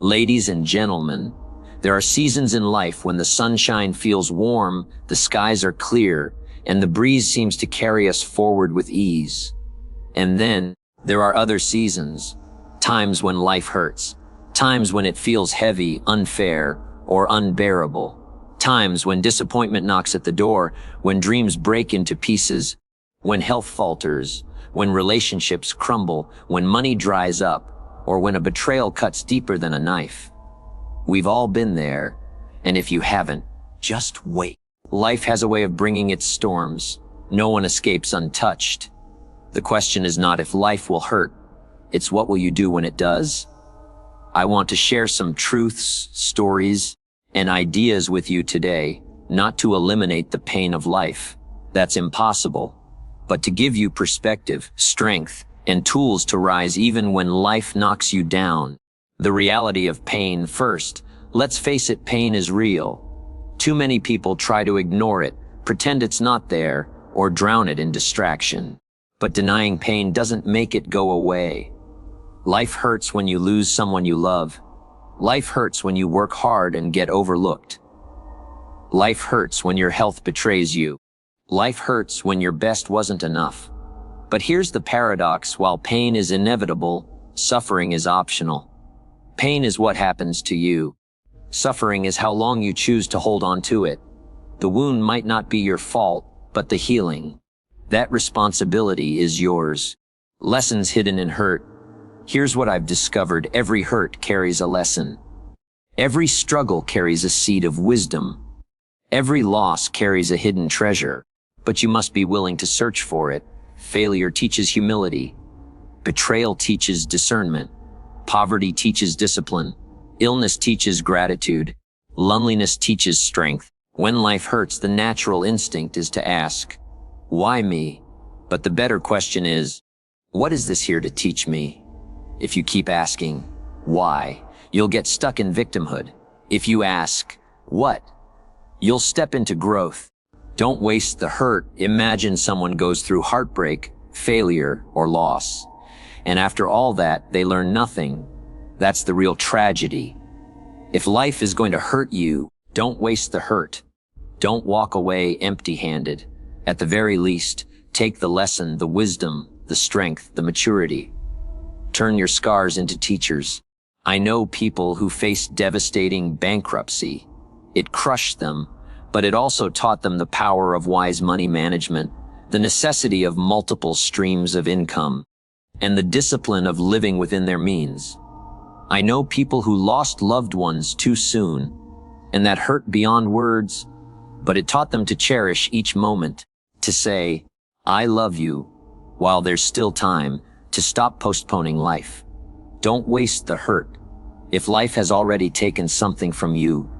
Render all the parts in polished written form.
Ladies and gentlemen, there are seasons in life when the sunshine feels warm, the skies are clear, and the breeze seems to carry us forward with ease. And then, there are other seasons, times when life hurts, times when it feels heavy, unfair, or unbearable, times when disappointment knocks at the door, when dreams break into pieces, when health falters, when relationships crumble, when money dries up, or when a betrayal cuts deeper than a knife. We've all been there, and if you haven't, just wait. Life has a way of bringing its storms. No one escapes untouched. The question is not if life will hurt, it's what will you do when it does? I want to share some truths, stories, and ideas with you today, not to eliminate the pain of life. That's impossible. But to give you perspective, strength, and tools to rise even when life knocks you down. The reality of pain first. Let's face it, pain is real. Too many people try to ignore it, pretend it's not there, or drown it in distraction. But denying pain doesn't make it go away. Life hurts when you lose someone you love. Life hurts when you work hard and get overlooked. Life hurts when your health betrays you. Life hurts when your best wasn't enough. But here's the paradox: while pain is inevitable, suffering is optional. Pain is what happens to you. Suffering is how long you choose to hold on to it. The wound might not be your fault, but the healing. That responsibility is yours. Lessons hidden in hurt. Here's what I've discovered: every hurt carries a lesson. Every struggle carries a seed of wisdom. Every loss carries a hidden treasure, but you must be willing to search for it. Failure teaches humility. Betrayal teaches discernment. Poverty teaches discipline. Illness teaches gratitude. Loneliness teaches strength. When life hurts, the natural instinct is to ask, why me? But the better question is, what is this here to teach me? If you keep asking, why, you'll get stuck in victimhood. If you ask, what, you'll step into growth. Don't waste the hurt. Imagine someone goes through heartbreak, failure, or loss. And after all that, they learn nothing. That's the real tragedy. If life is going to hurt you, don't waste the hurt. Don't walk away empty-handed. At the very least, take the lesson, the wisdom, the strength, the maturity. Turn your scars into teachers. I know people who faced devastating bankruptcy. It crushed them, but it also taught them the power of wise money management, the necessity of multiple streams of income, and the discipline of living within their means. I know people who lost loved ones too soon, and that hurt beyond words, but it taught them to cherish each moment, to say, I love you, while there's still time, to stop postponing life. Don't waste the hurt. If life has already taken something from you,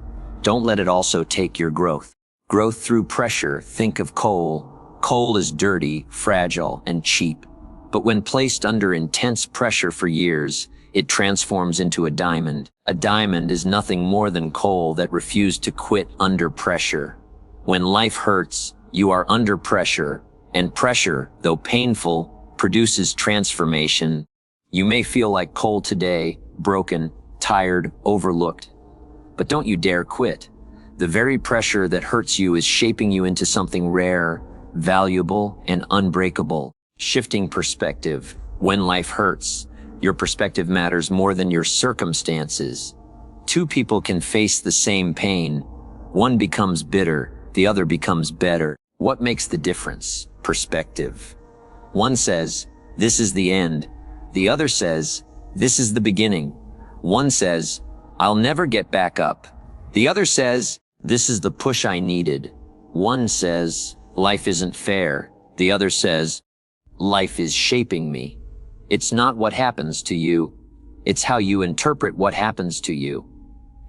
don't let it also take your growth. Growth through pressure. Think of coal. Coal is dirty, fragile, and cheap. But when placed under intense pressure for years, it transforms into a diamond. A diamond is nothing more than coal that refused to quit under pressure. When life hurts, you are under pressure, and pressure, though painful, produces transformation. You may feel like coal today, broken, tired, overlooked. But don't you dare quit. The very pressure that hurts you is shaping you into something rare, valuable, and unbreakable. Shifting perspective. When life hurts, your perspective matters more than your circumstances. Two people can face the same pain. One becomes bitter, the other becomes better. What makes the difference? Perspective. One says, this is the end. The other says, this is the beginning. One says, I'll never get back up. The other says, this is the push I needed. One says, life isn't fair. The other says, life is shaping me. It's not what happens to you. It's how you interpret what happens to you.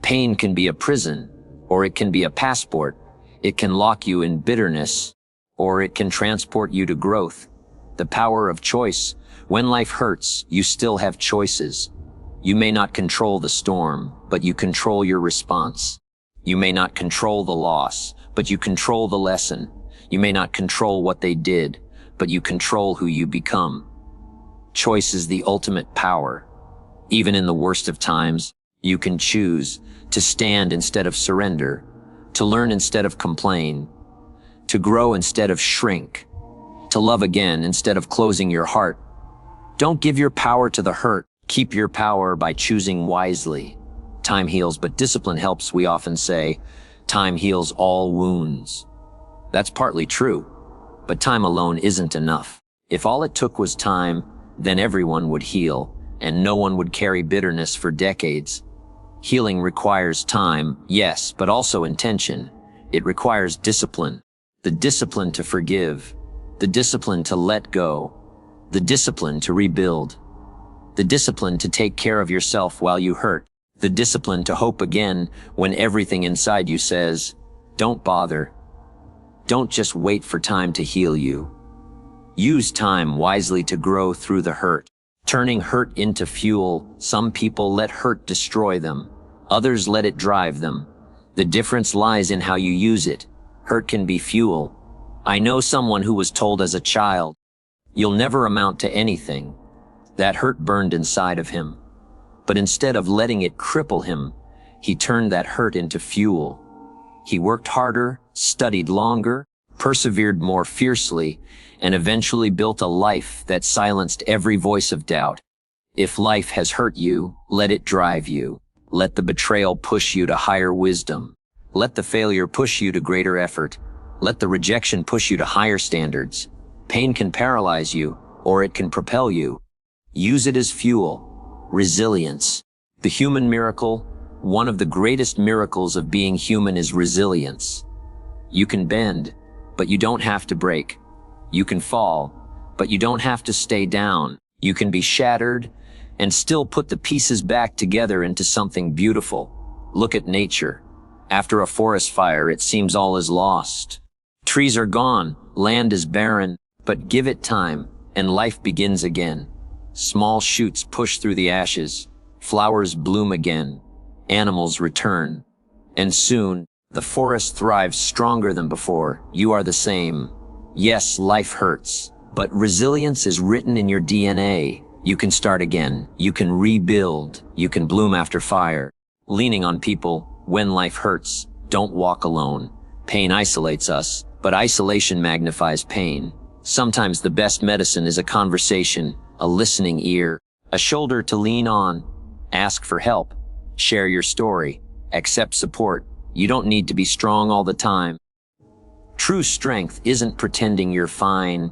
Pain can be a prison, or it can be a passport. It can lock you in bitterness, or it can transport you to growth. The power of choice. When life hurts, you still have choices. You may not control the storm, but you control your response. You may not control the loss, but you control the lesson. You may not control what they did, but you control who you become. Choice is the ultimate power. Even in the worst of times, You can choose to stand instead of surrender, to learn instead of complain, to grow instead of shrink, to love again instead of closing your heart. Don't give your power to the hurt. Keep your power by choosing wisely. Time heals, but discipline helps. We often say, time heals all wounds. That's partly true, but time alone isn't enough. If all it took was time, then everyone would heal, and no one would carry bitterness for decades. Healing requires time, yes, but also intention. It requires discipline. The discipline to forgive, the discipline to let go, the discipline to rebuild, the discipline to take care of yourself while you hurt, the discipline to hope again when everything inside you says, don't bother. Don't just wait for time to heal you. Use time wisely to grow through the hurt. Turning hurt into fuel, some people let hurt destroy them. Others let it drive them. The difference lies in how you use it. Hurt can be fuel. I know someone who was told as a child, you'll never amount to anything. That hurt burned inside of him. But instead of letting it cripple him, he turned that hurt into fuel. He worked harder, studied longer, persevered more fiercely, and eventually built a life that silenced every voice of doubt. If life has hurt you, let it drive you. Let the betrayal push you to higher wisdom. Let the failure push you to greater effort. Let the rejection push you to higher standards. Pain can paralyze you, or it can propel you. Use it as fuel. Resilience. The human miracle, one of the greatest miracles of being human, is resilience. You can bend, but you don't have to break. You can fall, but you don't have to stay down. You can be shattered and still put the pieces back together into something beautiful. Look at nature. After a forest fire, it seems all is lost. Trees are gone, land is barren, but give it time, and life begins again. Small shoots push through the ashes, flowers bloom again, animals return, and soon, the forest thrives stronger than before. You are the same. Yes, life hurts, but resilience is written in your DNA. You can start again. You can rebuild. You can bloom after fire. Leaning on people when life hurts. Don't walk alone. Pain isolates us, but isolation magnifies pain. Sometimes the best medicine is a conversation, a listening ear, a shoulder to lean on. Ask for help. Share your story. Accept support. You don't need to be strong all the time. True strength isn't pretending you're fine.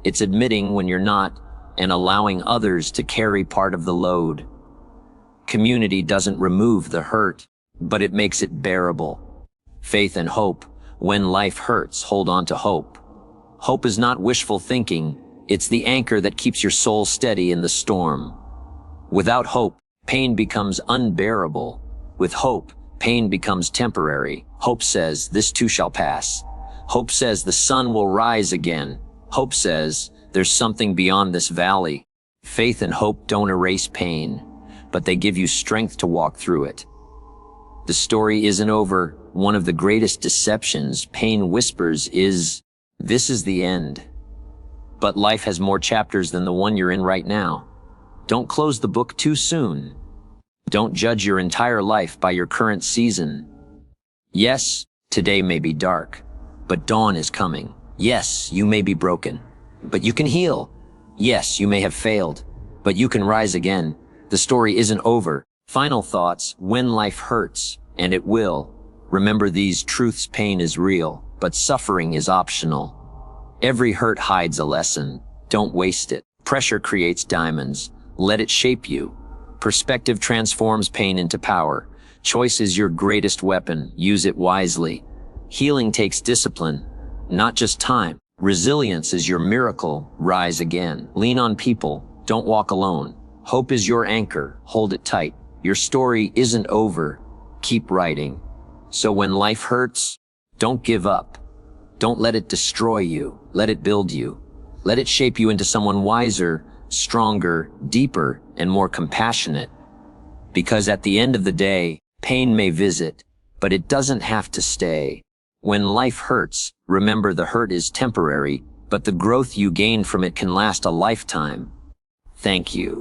It's admitting when you're not and allowing others to carry part of the load. Community doesn't remove the hurt, but it makes it bearable. Faith and hope. When life hurts, hold on to hope. Hope is not wishful thinking. It's the anchor that keeps your soul steady in the storm. Without hope, pain becomes unbearable. With hope, pain becomes temporary. Hope says, this too shall pass. Hope says the sun will rise again. Hope says, there's something beyond this valley. Faith and hope don't erase pain, but they give you strength to walk through it. The story isn't over. One of the greatest deceptions pain whispers is, this is the end. But life has more chapters than the one you're in right now. Don't close the book too soon. Don't judge your entire life by your current season. Yes, today may be dark, but dawn is coming. Yes, you may be broken, but you can heal. Yes, you may have failed, but you can rise again. The story isn't over. Final thoughts. When life hurts, and it will, remember these truths: pain is real, but suffering is optional. Every hurt hides a lesson. Don't waste it. Pressure creates diamonds. Let it shape you. Perspective transforms pain into power. Choice is your greatest weapon. Use it wisely. Healing takes discipline, not just time. Resilience is your miracle. Rise again. Lean on people. Don't walk alone. Hope is your anchor. Hold it tight. Your story isn't over. Keep writing. So when life hurts, don't give up. Don't let it destroy you. Let it build you. Let it shape you into someone wiser, stronger, deeper, and more compassionate. Because at the end of the day, pain may visit, but it doesn't have to stay. When life hurts, remember the hurt is temporary, but the growth you gain from it can last a lifetime. Thank you.